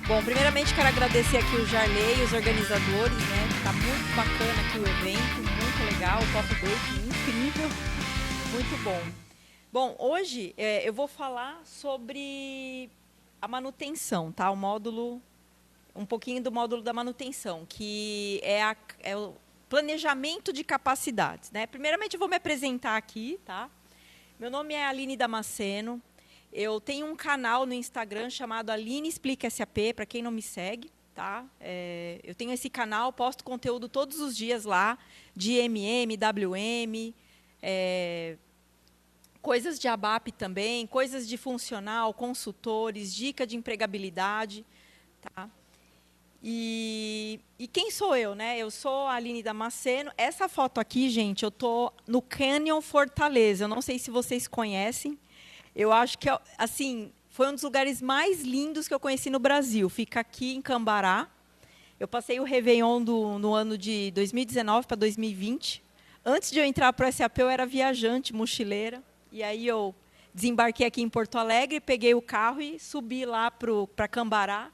Bom, primeiramente quero agradecer aqui o Jarley e os organizadores, né? Tá muito bacana aqui o evento, muito legal, o Coffee Break, incrível, muito bom. Bom, hoje eu vou falar sobre a manutenção, tá? Um pouquinho do módulo da manutenção, que é o planejamento de capacidades, né? Primeiramente eu vou me apresentar aqui, tá? Meu nome é Aline Damasceno. Eu tenho um canal no Instagram chamado Aline Explica SAP, para quem não me segue. Tá? Eu tenho esse canal, posto conteúdo todos os dias lá, de MM, WM, coisas de ABAP também, coisas de funcional, consultores, dica de empregabilidade. Tá? E quem sou eu? Né? Eu sou a Aline Damasceno. Essa foto aqui, gente, eu estou no Canyon Fortaleza. Eu não sei se vocês conhecem. Eu acho que, assim, foi um dos lugares mais lindos que eu conheci no Brasil. Fica aqui em Cambará. Eu passei o Réveillon no ano de 2019 para 2020. Antes de eu entrar para o SAP, eu era viajante, mochileira. E aí eu desembarquei aqui em Porto Alegre, peguei o carro e subi lá para Cambará.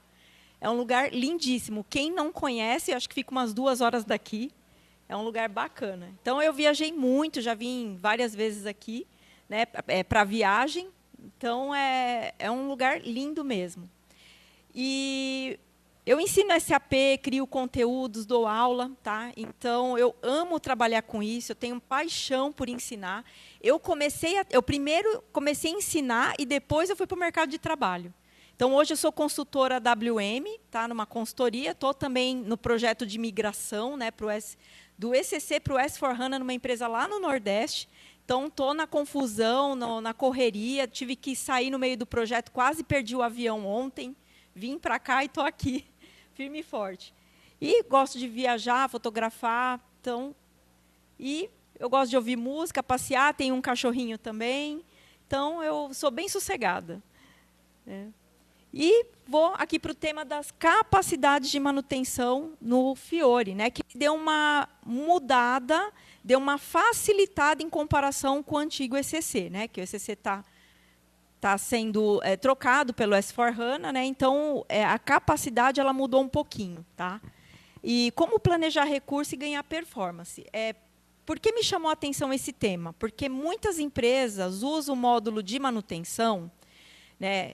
É um lugar lindíssimo. Quem não conhece, acho que fica umas 2 horas daqui. É um lugar bacana. Então, eu viajei muito, já vim várias vezes aqui, né, para viagem. Então, é um lugar lindo mesmo. E eu ensino SAP, crio conteúdos, dou aula. Tá? Então, eu amo trabalhar com isso, eu tenho paixão por ensinar. Eu primeiro comecei a ensinar e depois eu fui para o mercado de trabalho. Então, hoje eu sou consultora WM, tá, numa consultoria. Estou também no projeto de migração, né, do ECC para o S/4HANA, numa empresa lá no Nordeste. Então, estou na confusão, na correria, tive que sair no meio do projeto, quase perdi o avião ontem, vim para cá e estou aqui, firme e forte. E gosto de viajar, fotografar, e eu gosto de ouvir música, passear, tenho um cachorrinho também, então eu sou bem sossegada. Né? E vou aqui para o tema das capacidades de manutenção no Fiori, né, que deu uma mudada, deu uma facilitada em comparação com o antigo ECC, né, que o ECC está sendo trocado pelo S/4HANA, né, então a capacidade ela mudou um pouquinho. Tá? E como planejar recurso e ganhar performance? Por que me chamou a atenção esse tema? Porque muitas empresas usam o módulo de manutenção, né,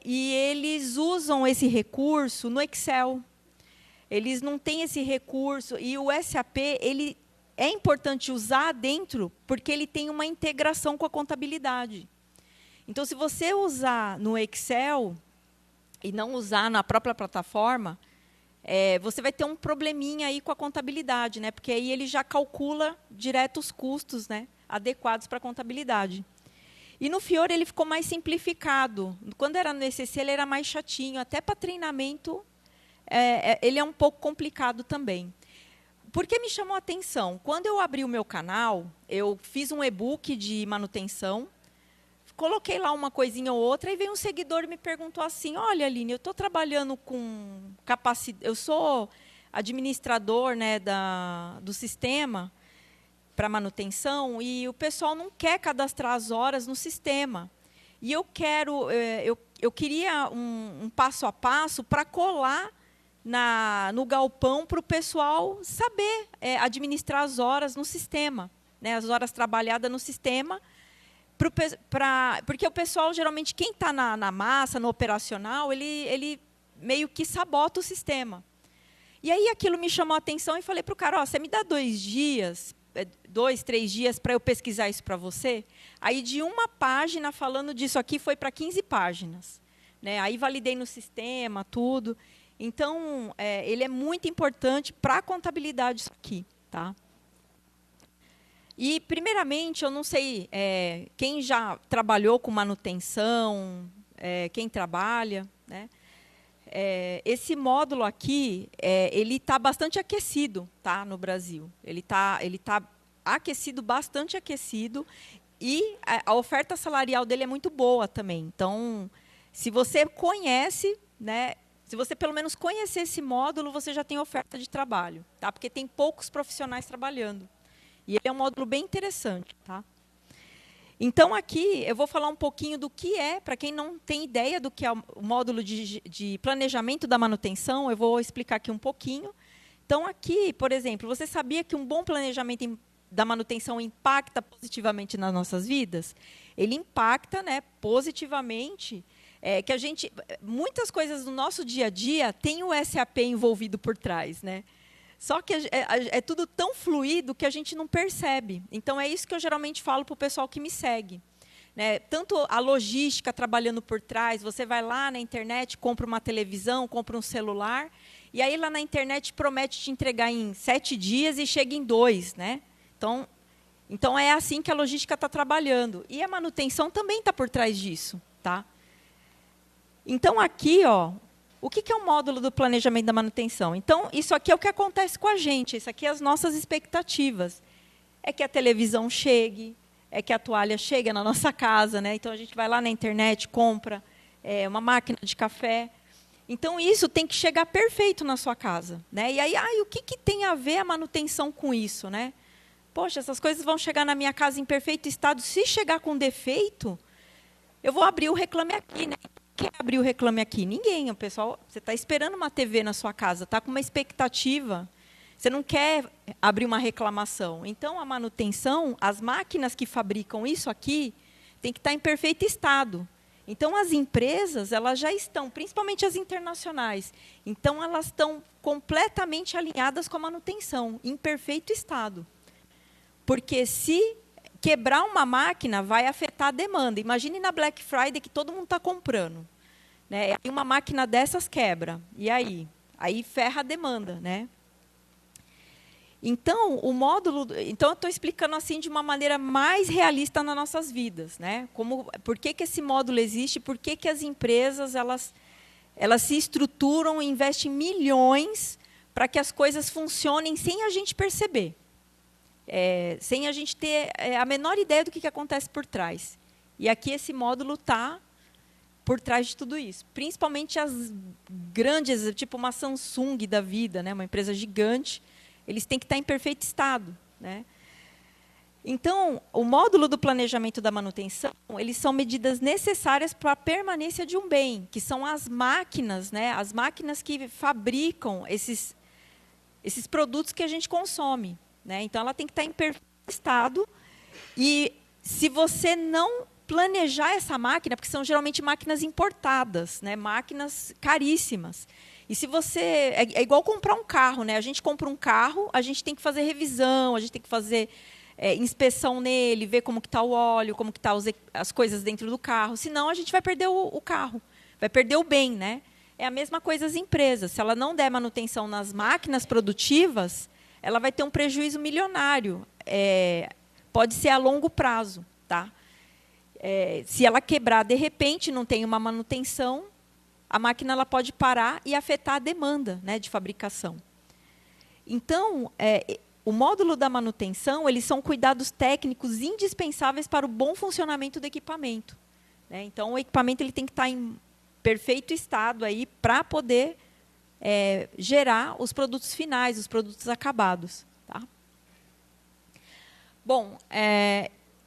e eles usam esse recurso no Excel. Eles não têm esse recurso. E o SAP ele é importante usar dentro, porque ele tem uma integração com a contabilidade. Então, se você usar no Excel e não usar na própria plataforma, você vai ter um probleminha aí com a contabilidade, né, porque aí ele já calcula direto os custos, né, adequados para a contabilidade. E no Fiori ele ficou mais simplificado. Quando era no ECC, ele era mais chatinho. Até para treinamento, ele é um pouco complicado também. Por que me chamou a atenção? Quando eu abri o meu canal, eu fiz um e-book de manutenção, coloquei lá uma coisinha ou outra, e veio um seguidor e me perguntou assim, olha, Aline, eu estou trabalhando com capacidade... Eu sou administrador, né, do sistema para manutenção, e o pessoal não quer cadastrar as horas no sistema. E eu queria um passo a passo para colar no galpão para o pessoal saber administrar as horas no sistema, né, as horas trabalhadas no sistema, porque o pessoal, geralmente, quem está na massa, no operacional, ele meio que sabota o sistema. E aí aquilo me chamou a atenção e falei para o cara, você me dá 2 dias, 2, 3 dias para eu pesquisar isso para você? Aí, de uma página falando disso aqui, foi para 15 páginas. Né? Aí, validei no sistema, tudo. Então, ele é muito importante para a contabilidade isso aqui. Tá? E, primeiramente, eu não sei quem já trabalhou com manutenção, quem trabalha, né? Esse módulo aqui, ele está bastante aquecido, tá, no Brasil. Ele tá aquecido, bastante aquecido, e a oferta salarial dele é muito boa também. Então, se você conhece, né, se você pelo menos conhecer esse módulo, você já tem oferta de trabalho, tá? Porque tem poucos profissionais trabalhando. E ele é um módulo bem interessante. Tá? Então, aqui, eu vou falar um pouquinho do que é, para quem não tem ideia do que é o módulo de planejamento da manutenção, eu vou explicar aqui um pouquinho. Então, aqui, por exemplo, você sabia que um bom planejamento da manutenção impacta positivamente nas nossas vidas? Ele impacta, né, positivamente, que a gente, muitas coisas do nosso dia a dia tem o SAP envolvido por trás, né? Só que é tudo tão fluido que a gente não percebe. Então, é isso que eu geralmente falo para o pessoal que me segue. Né? Tanto a logística trabalhando por trás, você vai lá na internet, compra uma televisão, compra um celular, e aí lá na internet promete te entregar em 7 dias e chega em 2. Né? Então, é assim que a logística está trabalhando. E a manutenção também está por trás disso. Tá? Então, aqui, ó, o que é o módulo do planejamento da manutenção? Então, isso aqui é o que acontece com a gente, isso aqui é as nossas expectativas. É que a televisão chegue, é que a toalha chegue na nossa casa, né? Então, a gente vai lá na internet, compra uma máquina de café. Então, isso tem que chegar perfeito na sua casa. Né? E aí, o que tem a ver a manutenção com isso? Né? Poxa, essas coisas vão chegar na minha casa em perfeito estado. Se chegar com defeito, eu vou abrir o Reclame Aqui, né? Quem abriu o Reclame Aqui? Ninguém. O pessoal, você está esperando uma TV na sua casa, está com uma expectativa. Você não quer abrir uma reclamação. Então, a manutenção, as máquinas que fabricam isso aqui, tem que estar em perfeito estado. Então, as empresas, elas já estão, principalmente as internacionais, então, elas estão completamente alinhadas com a manutenção, em perfeito estado. Porque se quebrar uma máquina vai afetar a demanda. Imagine na Black Friday que todo mundo está comprando. Né? E uma máquina dessas quebra. E aí? Aí ferra a demanda. Né? Então, o módulo. Então, eu estou explicando assim de uma maneira mais realista nas nossas vidas. Né? Por que esse módulo existe? Por que as empresas elas se estruturam e investem milhões para que as coisas funcionem sem a gente perceber. Sem a gente ter a menor ideia do que acontece por trás. E aqui esse módulo está por trás de tudo isso. Principalmente as grandes, tipo uma Samsung da vida, né? Uma empresa gigante, eles têm que estar em perfeito estado. Né? Então, o módulo do planejamento da manutenção, eles são medidas necessárias para a permanência de um bem, que são as máquinas, né? As máquinas que fabricam esses produtos que a gente consome. Né? Então, ela tem que estar em perfeito estado. E se você não planejar essa máquina, porque são geralmente máquinas importadas, né? Máquinas caríssimas. E se você... É igual comprar um carro. Né? A gente compra um carro, a gente tem que fazer revisão, a gente tem que fazer inspeção nele, ver como está o óleo, como que estão as coisas dentro do carro. Senão, a gente vai perder o carro, vai perder o bem. Né? É a mesma coisa as empresas. Se ela não der manutenção nas máquinas produtivas, ela vai ter um prejuízo milionário. Pode ser a longo prazo. Tá? Se ela quebrar, de repente, não tem uma manutenção, a máquina ela pode parar e afetar a demanda, né, de fabricação. Então, o módulo da manutenção, eles são cuidados técnicos indispensáveis para o bom funcionamento do equipamento. Né? Então, o equipamento ele tem que estar em perfeito estado para poder gerar os produtos finais, os produtos acabados. Tá? Bom,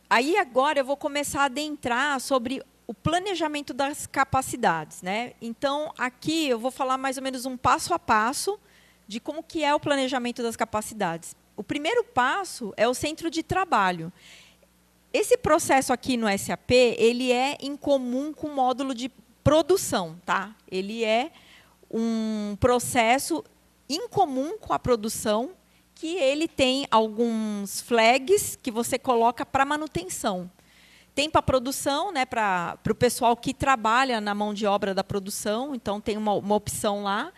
aí agora eu vou começar a adentrar sobre o planejamento das capacidades. Né? Então, aqui eu vou falar mais ou menos um passo a passo de como que é o planejamento das capacidades. O primeiro passo é o centro de trabalho. Esse processo aqui no SAP, ele é em comum com o módulo de produção. Tá? Ele é um processo em comum com a produção, que ele tem alguns flags que você coloca para manutenção. Tem para a produção, né, para o pessoal que trabalha na mão de obra da produção, então tem uma opção lá.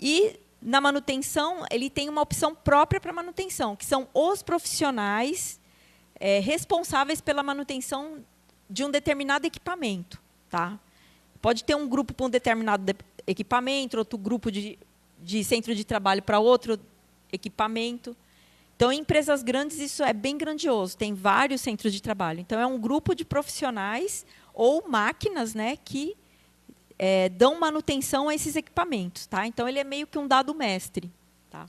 E na manutenção, ele tem uma opção própria para manutenção, que são os profissionais responsáveis pela manutenção de um determinado equipamento. Tá? Pode ter um grupo para um determinado equipamento, outro grupo de centro de trabalho para outro equipamento. Então, em empresas grandes, isso é bem grandioso. Tem vários centros de trabalho. Então, é um grupo de profissionais ou máquinas, né, que dão manutenção a esses equipamentos. Tá? Então, ele é meio que um dado mestre. Tá?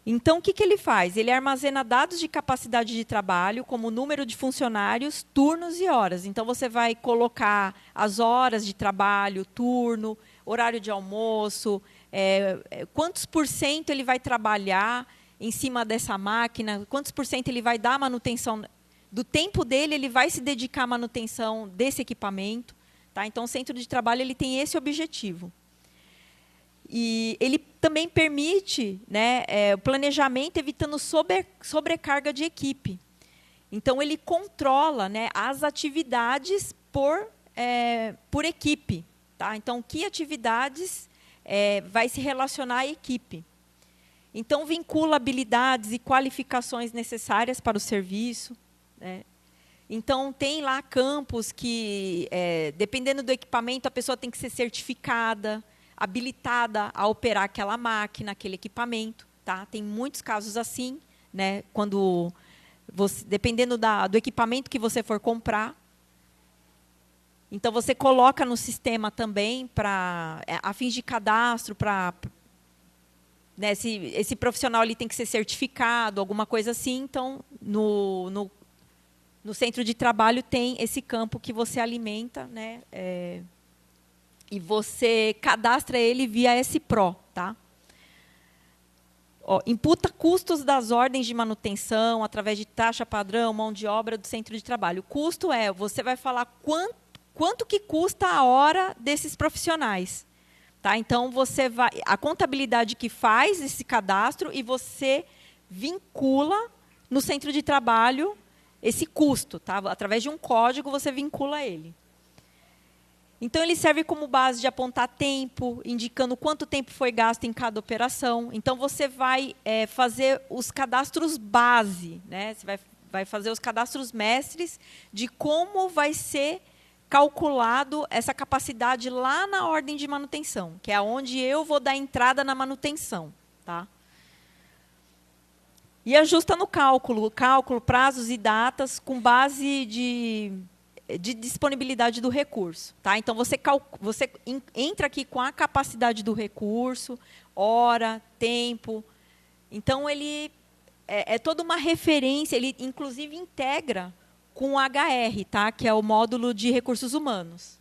Então, o que ele faz? Ele armazena dados de capacidade de trabalho, como número de funcionários, turnos e horas. Então, você vai colocar as horas de trabalho, turno, horário de almoço, quantos por cento ele vai trabalhar em cima dessa máquina, quantos por cento ele vai dar manutenção, do tempo dele ele vai se dedicar à manutenção desse equipamento. Tá? Então, o centro de trabalho ele tem esse objetivo. E ele também permite, né, o planejamento evitando sobrecarga de equipe. Então, ele controla, né, as atividades por equipe. Tá? Então, que atividades vai se relacionar à equipe. Então, vincula habilidades e qualificações necessárias para o serviço. Né? Então, tem lá campos que, dependendo do equipamento, a pessoa tem que ser certificada, habilitada a operar aquela máquina, aquele equipamento. Tá? Tem muitos casos assim, né? Quando dependendo do equipamento que você for comprar. Então, você coloca no sistema também, a fins de cadastro, né, esse profissional ali tem que ser certificado, alguma coisa assim. Então, no centro de trabalho tem esse campo que você alimenta, né, e você cadastra ele via SPRO. Tá? Imputa custos das ordens de manutenção através de taxa padrão, mão de obra do centro de trabalho. O custo você vai falar quanto que custa a hora desses profissionais. Tá? Então, a contabilidade que faz esse cadastro e você vincula no centro de trabalho esse custo. Tá? Através de um código, você vincula ele. Então, ele serve como base de apontar tempo, indicando quanto tempo foi gasto em cada operação. Então, você vai fazer os cadastros base. Né? Você vai fazer os cadastros mestres de como vai ser calculado essa capacidade lá na ordem de manutenção, que é onde eu vou dar entrada na manutenção. Tá? E ajusta no cálculo, prazos e datas com base de disponibilidade do recurso. Tá? Então, você entra aqui com a capacidade do recurso, hora, tempo. Então, ele é toda uma referência, ele, inclusive, integra com o HR, tá? Que é o módulo de recursos humanos.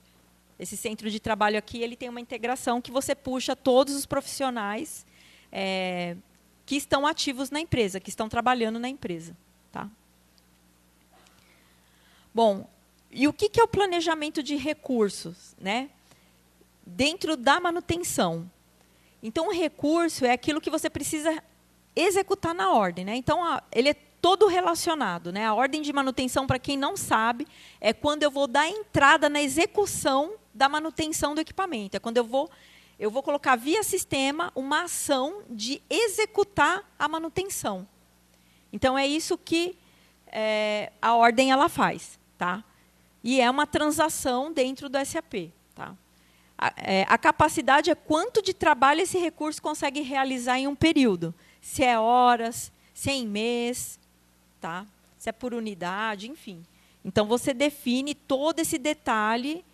Esse centro de trabalho aqui ele tem uma integração que você puxa todos os profissionais que estão ativos na empresa, que estão trabalhando na empresa. Tá? Bom, e o que é o planejamento de recursos? Né? Dentro da manutenção. Então, o recurso é aquilo que você precisa executar na ordem. Né? Então, ele é todo relacionado. Né? A ordem de manutenção, para quem não sabe, é quando eu vou dar entrada na execução da manutenção do equipamento. É quando eu vou colocar via sistema uma ação de executar a manutenção. Então, é isso que a ordem ela faz. Tá? E é uma transação dentro do SAP. Tá? A capacidade é quanto de trabalho esse recurso consegue realizar em um período. Se é horas, se é em mês, tá? Se é por unidade, enfim. Então, você define todo esse detalhe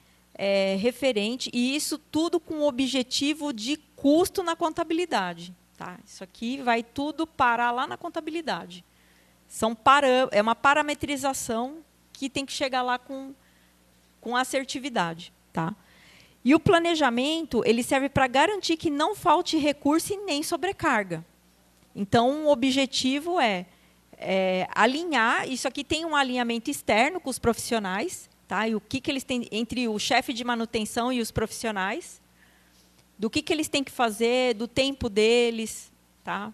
referente, e isso tudo com o objetivo de custo na contabilidade. Tá? Isso aqui vai tudo parar lá na contabilidade. É uma parametrização que tem que chegar lá com assertividade. Tá? E o planejamento ele serve para garantir que não falte recurso e nem sobrecarga. Então, o objetivo é alinhar. Isso aqui tem um alinhamento externo com os profissionais. Tá? E o que eles têm entre o chefe de manutenção e os profissionais. Do que eles têm que fazer, do tempo deles, tá?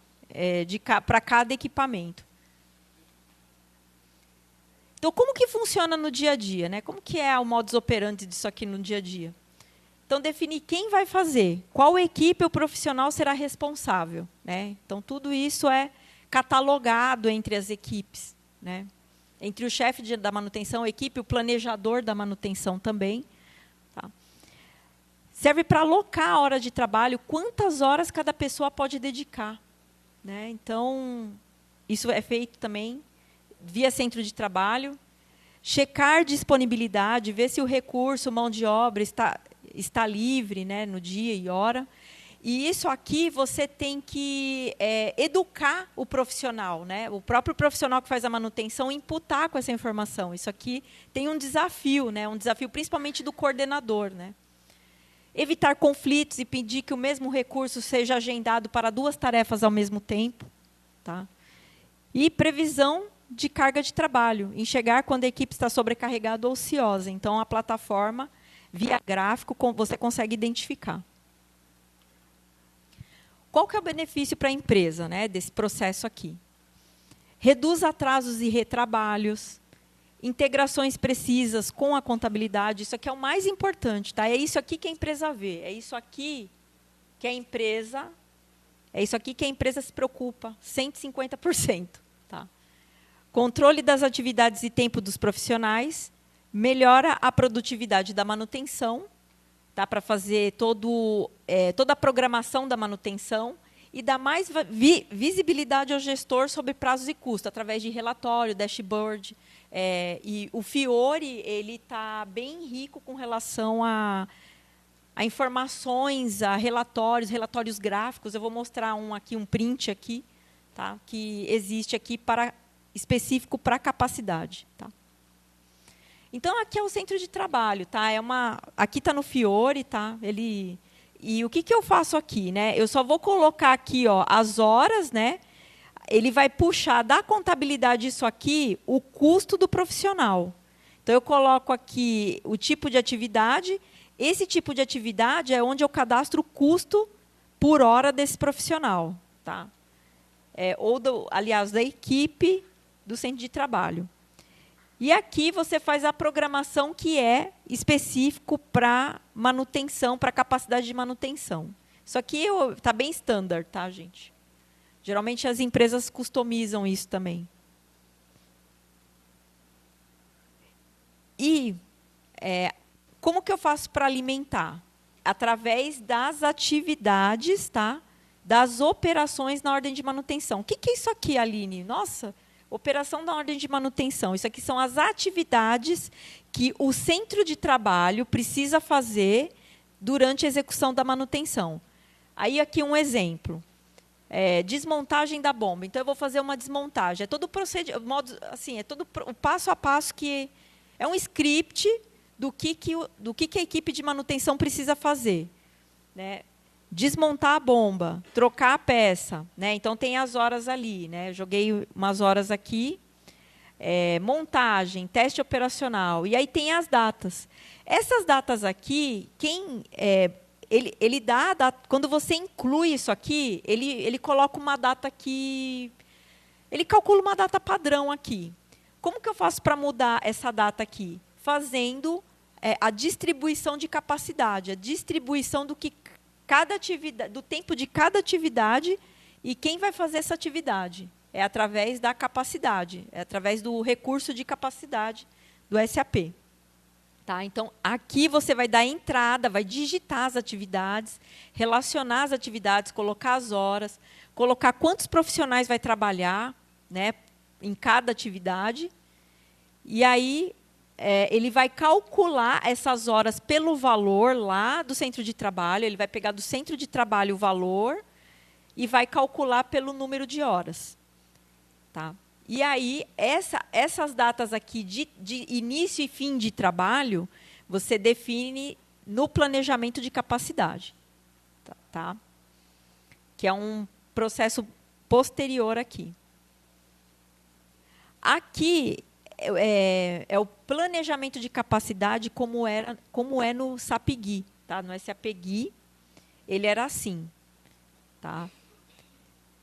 Para cada equipamento. Então, como que funciona no dia a dia? Né? Como que é o modus operandi disso aqui no dia a dia? Então, definir quem vai fazer, qual equipe ou profissional será responsável. Né? Então, tudo isso é catalogado entre as equipes. Né? Entre o chefe da manutenção, a equipe, o planejador da manutenção também. Tá? Serve para alocar a hora de trabalho, quantas horas cada pessoa pode dedicar. Né? Então, isso é feito também via centro de trabalho. Checar disponibilidade, ver se o recurso, mão de obra, está livre, né, no dia e hora. E isso aqui você tem que educar o profissional, né? O próprio profissional que faz a manutenção, imputar com essa informação. Isso aqui tem um desafio, né? Um desafio principalmente do coordenador, né? Evitar conflitos e pedir que o mesmo recurso seja agendado para 2 tarefas ao mesmo tempo. Tá? E previsão de carga de trabalho. Enxergar quando a equipe está sobrecarregada ou ociosa. Então, a plataforma, via gráfico, você consegue identificar. Qual que é o benefício para a empresa, né, desse processo aqui? Reduz atrasos e retrabalhos. Integrações precisas com a contabilidade, isso aqui é o mais importante, tá? É isso aqui que a empresa vê, é isso aqui que a empresa, se preocupa, 150%, tá? Controle das atividades e tempo dos profissionais, melhora a produtividade da manutenção, tá? Para fazer toda a programação da manutenção e dá mais visibilidade ao gestor sobre prazos e custos, através de relatório, dashboard. E o Fiori ele está bem rico com relação a informações, a relatórios gráficos. Eu vou mostrar um print aqui, tá? Que existe aqui específico para capacidade. Tá? Então, aqui é o centro de trabalho. Tá? Aqui está no Fiori. Tá? E o que eu faço aqui? Né? Eu só vou colocar aqui as horas, né? Ele vai puxar da contabilidade isso aqui, o custo do profissional. Então, eu coloco aqui o tipo de atividade. Esse tipo de atividade é onde eu cadastro o custo por hora desse profissional. Tá? Aliás, da equipe do centro de trabalho. E aqui você faz a programação que é específico para manutenção, para capacidade de manutenção. Isso aqui está bem standard, tá, gente? Geralmente, as empresas customizam isso também. E como que eu faço para alimentar? Através das atividades, tá? Das operações na ordem de manutenção. O que é isso aqui, Aline? Nossa, operação na ordem de manutenção. Isso aqui são as atividades que o centro de trabalho precisa fazer durante a execução da manutenção. Aí, aqui um exemplo. Desmontagem da bomba. Então, eu vou fazer uma desmontagem. É todo o procedimento, assim, é todo o passo a passo que é um script do que a equipe de manutenção precisa fazer. Né? Desmontar a bomba, trocar a peça. Né? Então, tem as horas ali. Né? Eu joguei umas horas aqui. Montagem, teste operacional. E aí tem as datas. Essas datas aqui, ele dá, quando você inclui isso aqui, ele coloca uma data aqui, ele calcula uma data padrão aqui. Como que eu faço para mudar essa data aqui? Fazendo a distribuição de capacidade, a distribuição do tempo de cada atividade e quem vai fazer essa atividade. É através da capacidade, é através do recurso de capacidade do SAP. Tá? Então, aqui você vai dar entrada, vai digitar as atividades, relacionar as atividades, colocar as horas, colocar quantos profissionais vai trabalhar, né, em cada atividade. E aí, ele vai calcular essas horas pelo valor lá do centro de trabalho. Ele vai pegar do centro de trabalho o valor e vai calcular pelo número de horas. Tá? E aí, essas datas aqui de início e fim de trabalho, você define no planejamento de capacidade. Tá? Que é um processo posterior aqui. Aqui é o planejamento de capacidade como é no SAP GUI. Tá? No SAP GUI, ele era assim. Tá?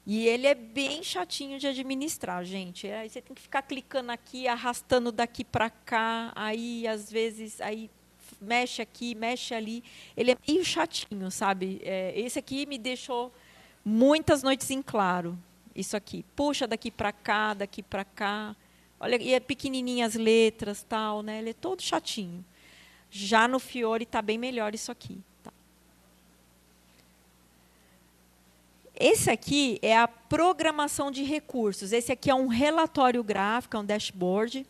E ele é bem chatinho de administrar, gente. Aí você tem que ficar clicando aqui, arrastando daqui para cá, aí, às vezes, aí mexe aqui, mexe ali. Ele é meio chatinho, sabe? Esse aqui me deixou muitas noites em claro. Isso aqui. Puxa daqui para cá, daqui para cá. Olha, e é pequenininha as letras, tal, né? Ele é todo chatinho. Já no Fiori está bem melhor isso aqui. Esse aqui é a programação de recursos. Esse aqui é um relatório gráfico, é um dashboard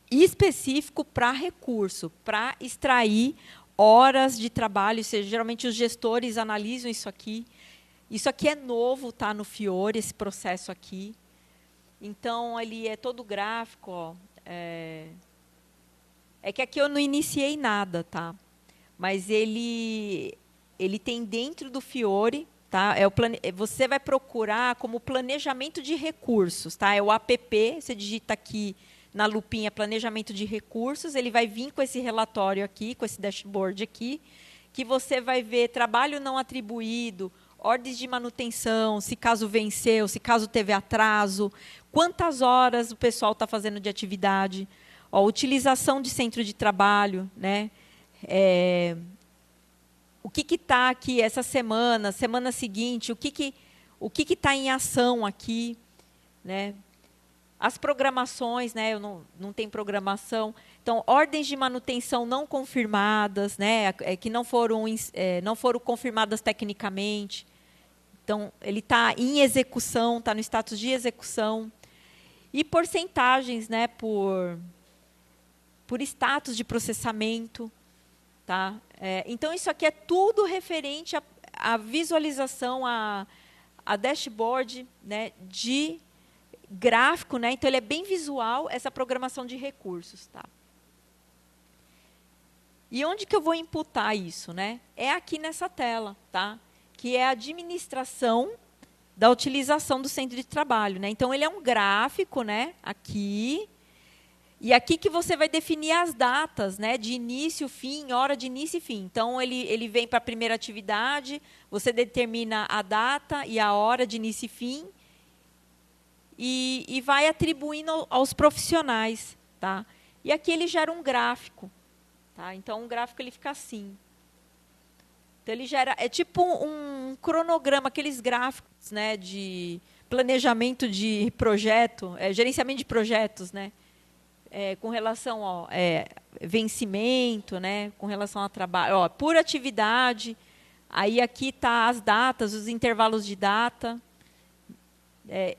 específico para recurso, para extrair horas de trabalho, ou seja, geralmente os gestores analisam isso aqui. Isso aqui é novo, tá, no Fiori, esse processo aqui. Então, ele é todo gráfico. Ó, é que aqui eu não iniciei nada, tá? Mas ele tem dentro do Fiori, tá? Você vai procurar como planejamento de recursos, tá? É o app, você digita aqui na lupinha planejamento de recursos, ele vai vir com esse relatório aqui, com esse dashboard aqui, que você vai ver trabalho não atribuído, ordens de manutenção, se caso venceu, se caso teve atraso, quantas horas o pessoal está fazendo de atividade, ó, utilização de centro de trabalho, né? O que está aqui essa semana, semana seguinte, o que está em ação aqui, né? As programações, né? Não tem programação. Então, ordens de manutenção não confirmadas, né? Que não foram confirmadas tecnicamente. Então, ele está em execução, está no status de execução. E porcentagens, né? Por status de processamento. Tá? Então, isso aqui é tudo referente à visualização, a dashboard, né, de gráfico. Né? Então, ele é bem visual, essa programação de recursos. Tá? E onde que eu vou imputar isso? Né? É aqui nessa tela, tá? Que é a administração da utilização do centro de trabalho. Né? Então, ele é um gráfico, né, aqui. E aqui que você vai definir as datas, né, de início, fim, hora de início e fim. Então, ele vem para a primeira atividade, você determina a data e a hora de início e fim, e vai atribuindo aos profissionais. Tá? E aqui ele gera um gráfico. Tá? Então, um gráfico ele fica assim. Então, ele gera, é tipo um cronograma, aqueles gráficos, né, de planejamento de projeto, gerenciamento de projetos, né? Com relação ao vencimento, né, com relação ao trabalho, ó, por atividade, aí aqui está as datas, os intervalos de data,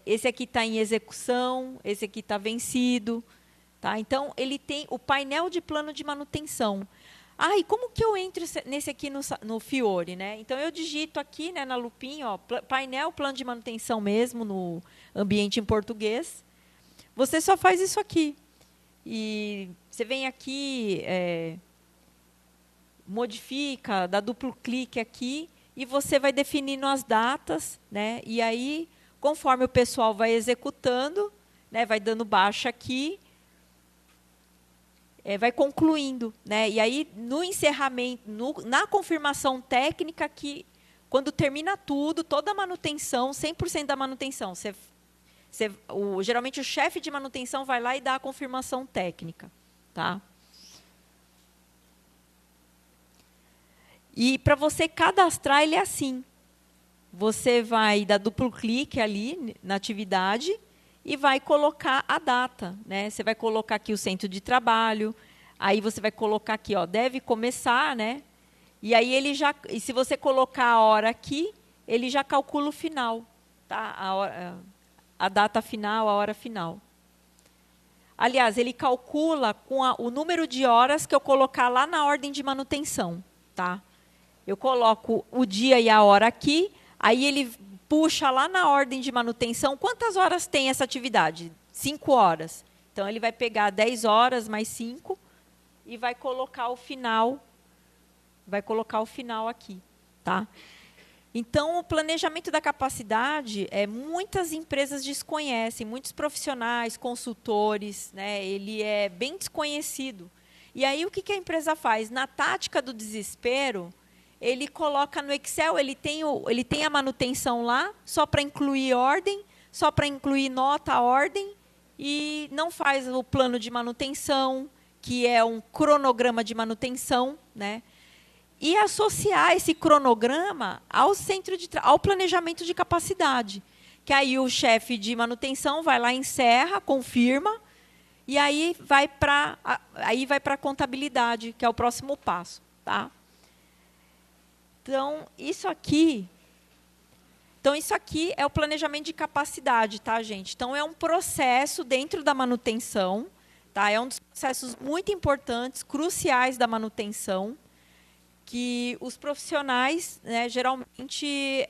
esse aqui está em execução, esse aqui está vencido. Tá? Então, ele tem o painel de plano de manutenção. Ah, e como que eu entro nesse aqui no Fiori? Né? Então, eu digito aqui, né, na lupinha, ó, painel, plano de manutenção mesmo, no ambiente em português. Você só faz isso aqui. E você vem aqui, modifica, dá duplo clique aqui, e você vai definindo as datas, né? E aí, conforme o pessoal vai executando, né, vai dando baixa aqui, vai concluindo. Né? E aí, no encerramento, na confirmação técnica, que quando termina tudo, toda a manutenção, 100% da manutenção, geralmente o chefe de manutenção vai lá e dá a confirmação técnica. Tá? E para você cadastrar, ele é assim. Você vai dar duplo clique ali na atividade e vai colocar a data. Né? Você vai colocar aqui o centro de trabalho, aí você vai colocar aqui, ó, deve começar, né? E aí ele já, e se você colocar a hora aqui, ele já calcula o final, tá? A data final, a hora final. Aliás, ele calcula com o número de horas que eu colocar lá na ordem de manutenção. Tá? Eu coloco o dia e a hora aqui, aí ele puxa lá na ordem de manutenção, quantas horas tem essa atividade? 5 horas. Então, ele vai pegar 10 horas mais 5 e vai colocar o final. Vai colocar o final aqui. Tá? Então, o planejamento da capacidade, muitas empresas desconhecem, muitos profissionais, consultores, né, ele é bem desconhecido. E aí, o que a empresa faz? Na tática do desespero, ele coloca no Excel, ele tem a manutenção lá, só para incluir ordem, só para incluir nota, ordem, e não faz o plano de manutenção, que é um cronograma de manutenção, né? E associar esse cronograma ao planejamento de capacidade. Que aí o chefe de manutenção vai lá, encerra, confirma, e aí vai para a contabilidade, que é o próximo passo. Tá? Então, isso aqui é o planejamento de capacidade, tá, gente? Então, é um processo dentro da manutenção, tá? É um dos processos muito importantes, cruciais da manutenção. que os profissionais, né, geralmente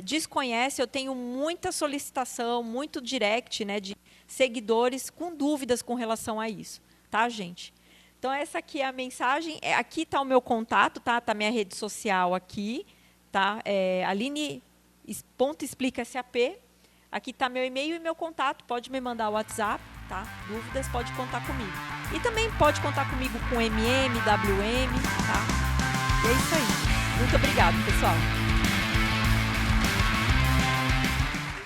desconhecem. Eu tenho muita solicitação, muito direct, né, de seguidores com dúvidas com relação a isso, tá, gente? Então, essa aqui é a mensagem. Aqui está o meu contato, tá? Está a minha rede social aqui, tá? Aline.explica.sap. Aqui está meu e-mail e meu contato. Pode me mandar o WhatsApp, tá? Dúvidas, pode contar comigo. E também pode contar comigo com MM, WM, tá? E é isso aí. Muito obrigada, pessoal.